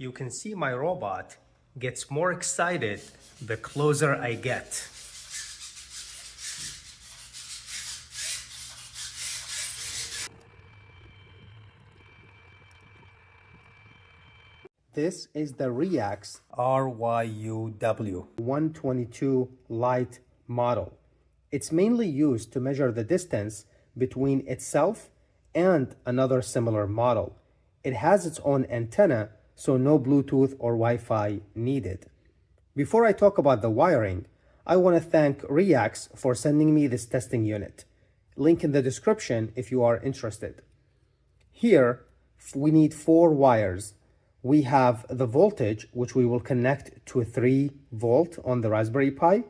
You can see my robot gets more excited the closer I get. This is the RYUW 122 Lite model. It's mainly used to measure the distance between itself and another similar model. It has its own antenna, so no Bluetooth or Wi-Fi needed. Before I talk about the wiring, I want to thank RYUW for sending me this testing unit. Link in the description if you are interested. Here, we need 4 wires. We have the voltage, which we will connect to a 3 volt on the Raspberry Pi.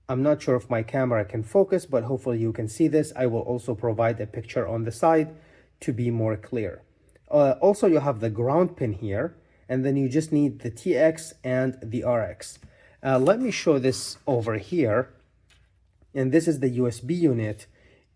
I'm not sure if my camera can focus, but hopefully you can see this. I will also provide a picture on the side to be more clear. Also, you have the ground pin here, and then you just need the TX and the RX. Let me show this over here. And this is the USB unit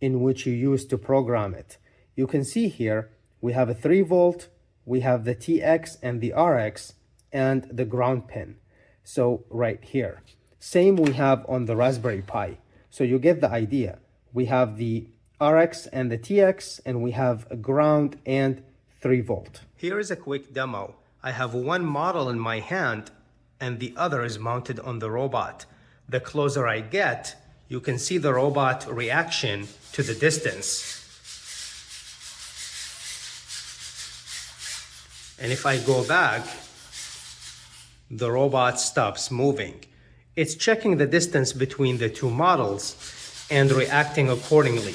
in which you use to program it. You can see here, we have a 3 volt, we have the TX and the RX and the ground pin. So right here. Same we have on the Raspberry Pi. So you get the idea. We have the RX and the TX, and we have a ground and 3 volt. Here is a quick demo. I have one model in my hand and the other is mounted on the robot. The closer I get, you can see the robot reaction to the distance. And if I go back, the robot stops moving. It's checking the distance between the 2 models and reacting accordingly.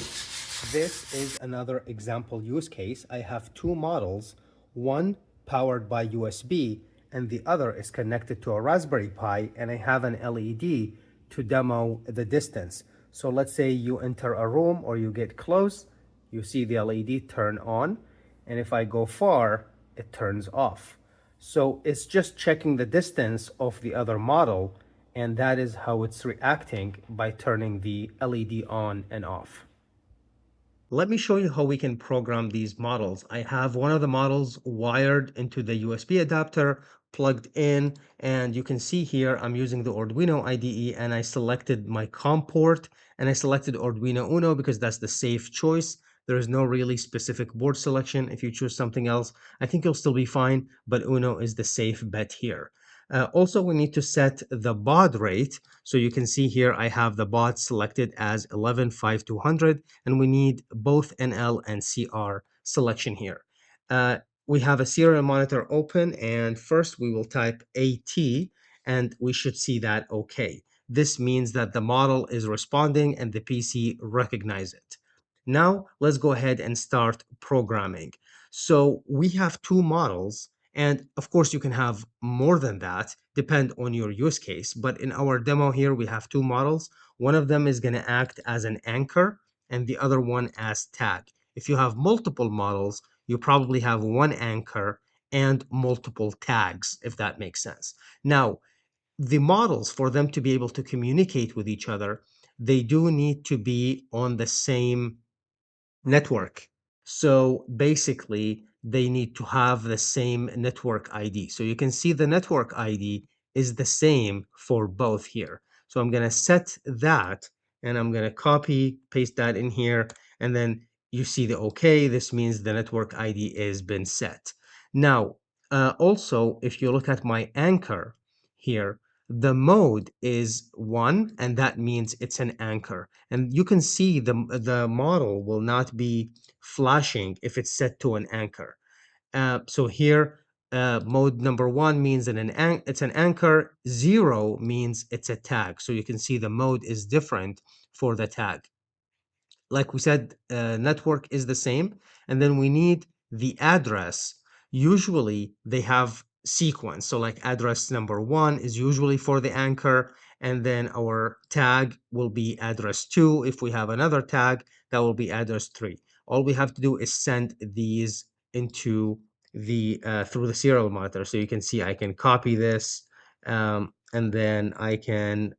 This is another example use case. I have 2 models, one powered by USB and the other is connected to a Raspberry Pi, and I have an LED to demo the distance. So let's say you enter a room or you get close, you see the LED turn on, and if I go far, it turns off. So it's just checking the distance of the other model, and that is how it's reacting by turning the LED on and off. Let me show you how we can program these models. I have one of the models wired into the USB adapter, plugged in, and you can see here I'm using the Arduino IDE, and I selected my COM port, and I selected Arduino Uno because that's the safe choice. There is no really specific board selection. If you choose something else, I think you'll still be fine, but Uno is the safe bet here. Also, we need to set the baud rate. So you can see here I have the baud selected as 115200, and we need both NL and CR selection here. We have a serial monitor open, and first we will type AT, and we should see that OK. This means that the model is responding and the PC recognizes it. Now let's go ahead and start programming. So we have 2 models, and of course you can have more than that, depend on your use case. But in our demo here, we have 2 models. One of them is going to act as an anchor and the other one as tag. If you have multiple models, you probably have one anchor and multiple tags, if that makes sense. Now, the models, for them to be able to communicate with each other, they do need to be on the same network. So basically, they need to have the same network ID. So you can see the network ID is the same for both here. So I'm going to set that, and I'm going to copy, paste that in here, and then you see the OK. This means the network ID has been set. Now, also, if you look at my anchor here, the mode is 1, and that means it's an anchor. And you can see the model will not be flashing if it's set to an anchor. So here, mode number 1 means it's an anchor. 0 means it's a tag. So you can see the mode is different for the tag. Like we said, network is the same. And then we need the address. Usually they have sequence. So like address number 1 is usually for the anchor, and then our tag will be address 2. If we have another tag, that will be address 3. All we have to do is send these into the through the serial monitor. So you can see I can copy this, and then I can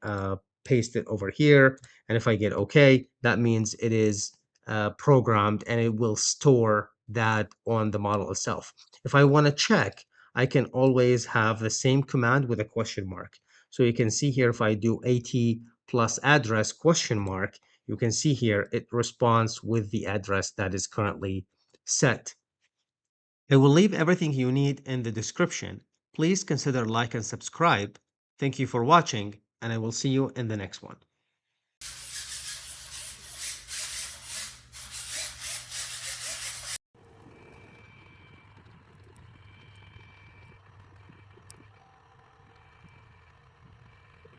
paste it over here. And if I get OK, that means it is programmed, and it will store that on the model itself. If I want to check I can always have the same command with a question mark. So you can see here, if I do AT+address question mark, you can see here it responds with the address that is currently set. I will leave everything you need in the description. Please consider like and subscribe. Thank you for watching, and I will see you in the next one.